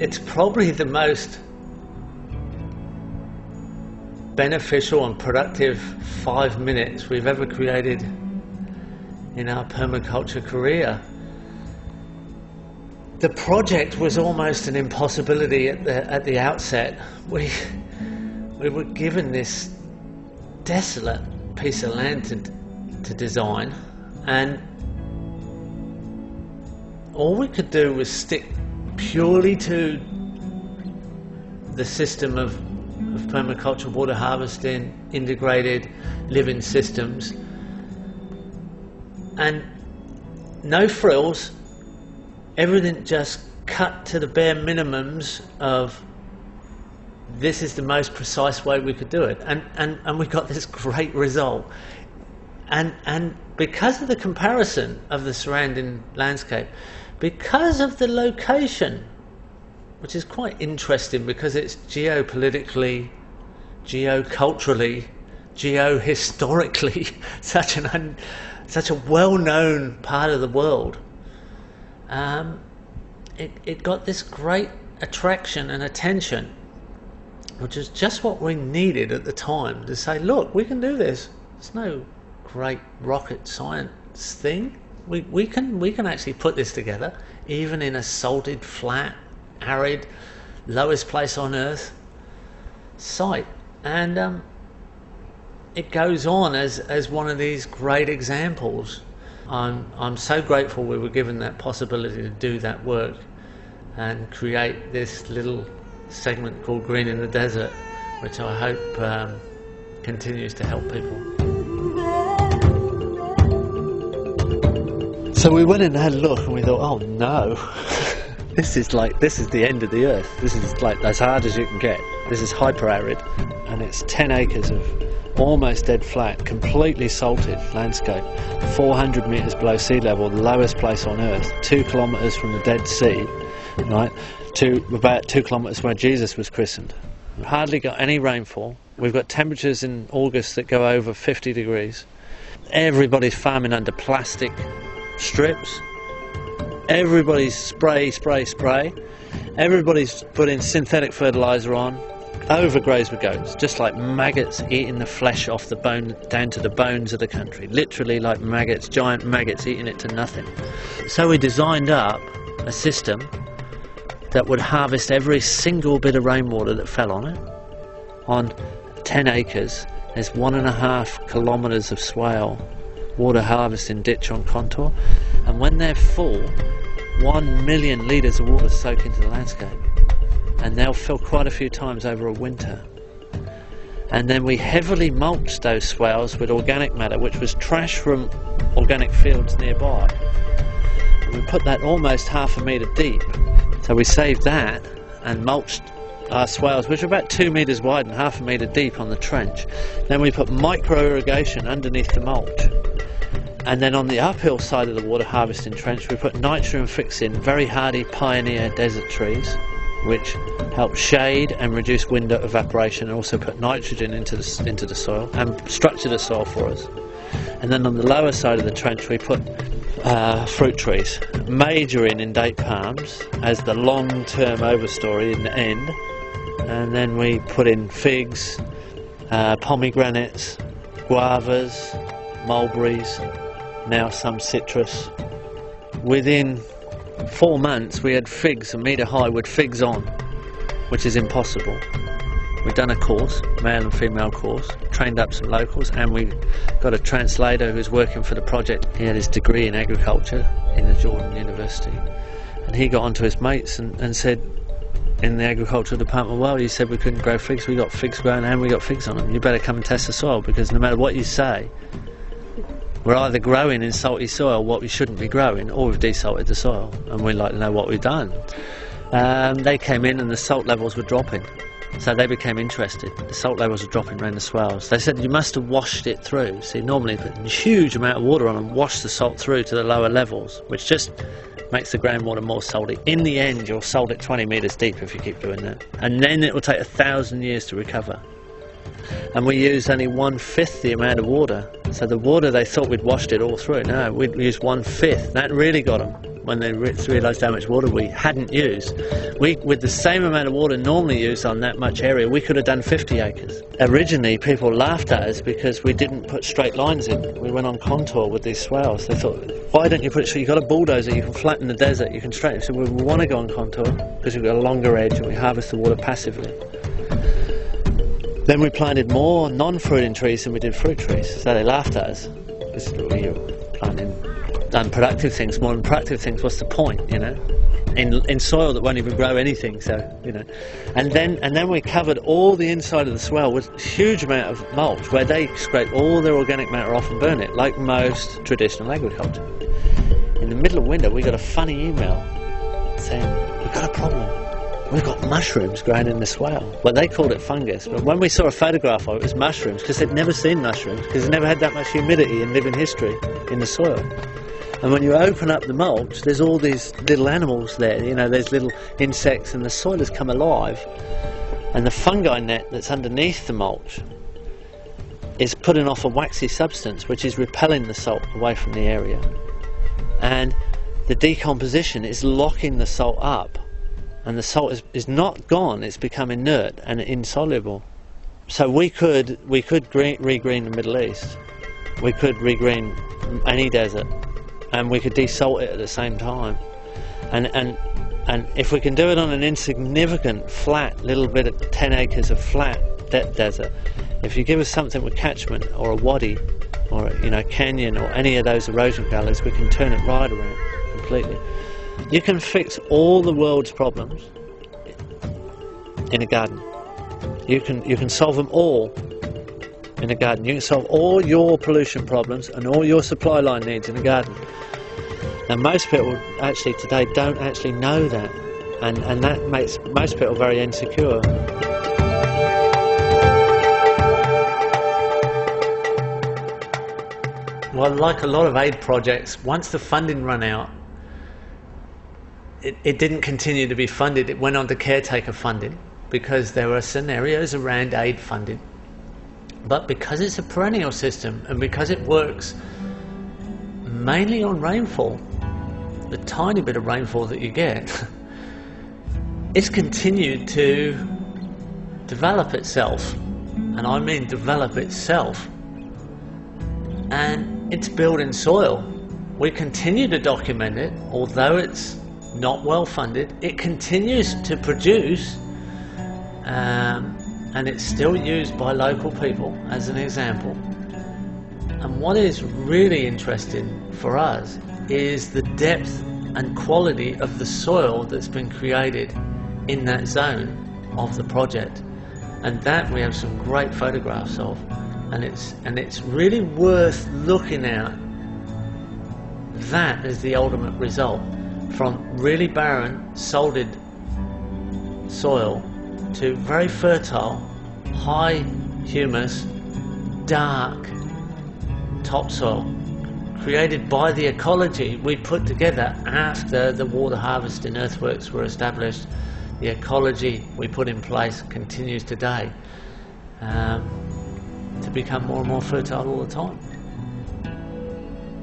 it's probably the most beneficial and productive 5 minutes we've ever created in our permaculture career. The project was almost an impossibility at the outset. We were given this desolate piece of land to design, and all we could do was stick purely to the system of permaculture, water harvesting, integrated living systems, and no frills, everything just cut to the bare minimums of this is the most precise way we could do it, and we got this great result. And because of the comparison of the surrounding landscape, because of the location, which is quite interesting because it's geopolitically, geoculturally, geohistorically such a well-known part of the world, it got this great attraction and attention, which is just what we needed at the time to say, look, we can do this. It's no great rocket science thing. We can actually put this together, even in a salted, flat, arid, lowest place on earth site. And it goes on as one of these great examples. I'm so grateful we were given that possibility to do that work and create this little segment called Green in the Desert, which I hope continues to help people. So we went and had a look and we thought, oh no, this is the end of the earth. This is like as hard as you can get. This is hyper arid, and it's 10 acres of almost dead flat, completely salted landscape, 400 metres below sea level, the lowest place on earth, 2 kilometres from the Dead Sea, right, to about 2 kilometres where Jesus was christened. We've hardly got any rainfall. We've got temperatures in August that go over 50 degrees. Everybody's farming under plastic strips. Everybody's spray. Everybody's putting synthetic fertiliser on. Overgrazed with goats, just like maggots eating the flesh off the bone down to the bones of the country. Literally like maggots, giant maggots eating it to nothing. So we designed up a system that would harvest every single bit of rainwater that fell on it. On 10 acres, there's 1.5 kilometres of swale water harvesting ditch on contour, and when they're full, 1 million litres of water soak into the landscape, and they'll fill quite a few times over a winter. And then we heavily mulched those swales with organic matter, which was trash from organic fields nearby. We put that almost 1/2 metre deep, so we saved that and mulched our swales, which are about 2 metres wide and 1/2 metre deep on the trench. Then we put micro irrigation underneath the mulch, and then on the uphill side of the water harvesting trench we put nitrogen fixing very hardy pioneer desert trees, which help shade and reduce wind evaporation, and also put nitrogen into the soil and structure the soil for us. And then on the lower side of the trench we put fruit trees, majoring in date palms as the long-term overstory in the end, and then we put in figs, pomegranates, guavas, mulberries, now some citrus. Within 4 months we had figs a metre high with figs on, which is impossible. We've done a course, male and female course, trained up some locals, and we got a translator who's working for the project. He had his degree in agriculture in the Jordan University, and he got onto his mates and said in the agricultural department, well, you said we couldn't grow figs, we got figs growing and we got figs on them. You better come and test the soil, because no matter what you say, we're either growing in salty soil what we shouldn't be growing, or we've desalted the soil, and we'd like to know what we've done. They came in and the salt levels were dropping, so they became interested. The salt levels were dropping around the swales. They said you must have washed it through. See, normally put a huge amount of water on and wash the salt through to the lower levels, which just makes the groundwater more salty. In the end, you'll salt it 20 metres deep if you keep doing that, and then it will take 1,000 years to recover. And we use only 1/5 the amount of water So the water, they thought we'd washed it all through. No, we'd used 1/5. That really got them when they realised how much water we hadn't used. With the same amount of water normally used on that much area, we could have done 50 acres. Originally, people laughed at us because we didn't put straight lines in. We went on contour with these swales. They thought, why don't you put it so you've got a bulldozer, you can flatten the desert, you can straighten it. So we want to go on contour because we've got a longer edge and we harvest the water passively. Then we planted more non-fruiting trees than we did fruit trees, so they laughed at us. Because we were planting unproductive things, more than productive things. What's the point, you know? In soil that won't even grow anything, so you know. And then we covered all the inside of the swale with a huge amount of mulch, where they scrape all their organic matter off and burn it, like most traditional agriculture. In the middle of winter, we got a funny email saying, "We've got a problem. We've got mushrooms growing in the swale." Well, they called it fungus, but when we saw a photograph of it, it was mushrooms, because they'd never seen mushrooms, because they never had that much humidity in living history in the soil. And when you open up the mulch, there's all these little animals there, you know, there's little insects, and the soil has come alive. And the fungi net that's underneath the mulch is putting off a waxy substance which is repelling the salt away from the area. And the decomposition is locking the salt up. And the salt is not gone, it's become inert and insoluble. So we could regreen the Middle East, we could regreen any desert, and we could desalt it at the same time. And if we can do it on an insignificant, flat, little bit of 10 acres of flat desert, if you give us something with catchment, or a wadi, or a canyon, or any of those erosion gullies, we can turn it right around completely. You can fix all the world's problems in a garden. You can solve them all in a garden. You can solve all your pollution problems and all your supply line needs in a garden. Now most people actually today don't actually know that, and that makes most people very insecure. Well, like a lot of aid projects, once the funding ran out, it didn't continue to be funded. It went on to caretaker funding, because there were scenarios around aid funding. But because it's a perennial system, and because it works mainly on rainfall, the tiny bit of rainfall that you get, it's continued to develop itself. And I mean develop itself. And it's building soil. We continue to document it, although it's not well funded. It continues to produce, and it's still used by local people as an example. And what is really interesting for us is the depth and quality of the soil that's been created in that zone of the project, and that we have some great photographs of, and it's really worth looking at that as the ultimate result. From really barren, salted soil to very fertile, high humus, dark topsoil, created by the ecology we put together after the water harvesting earthworks were established. The ecology we put in place continues today to become more and more fertile all the time.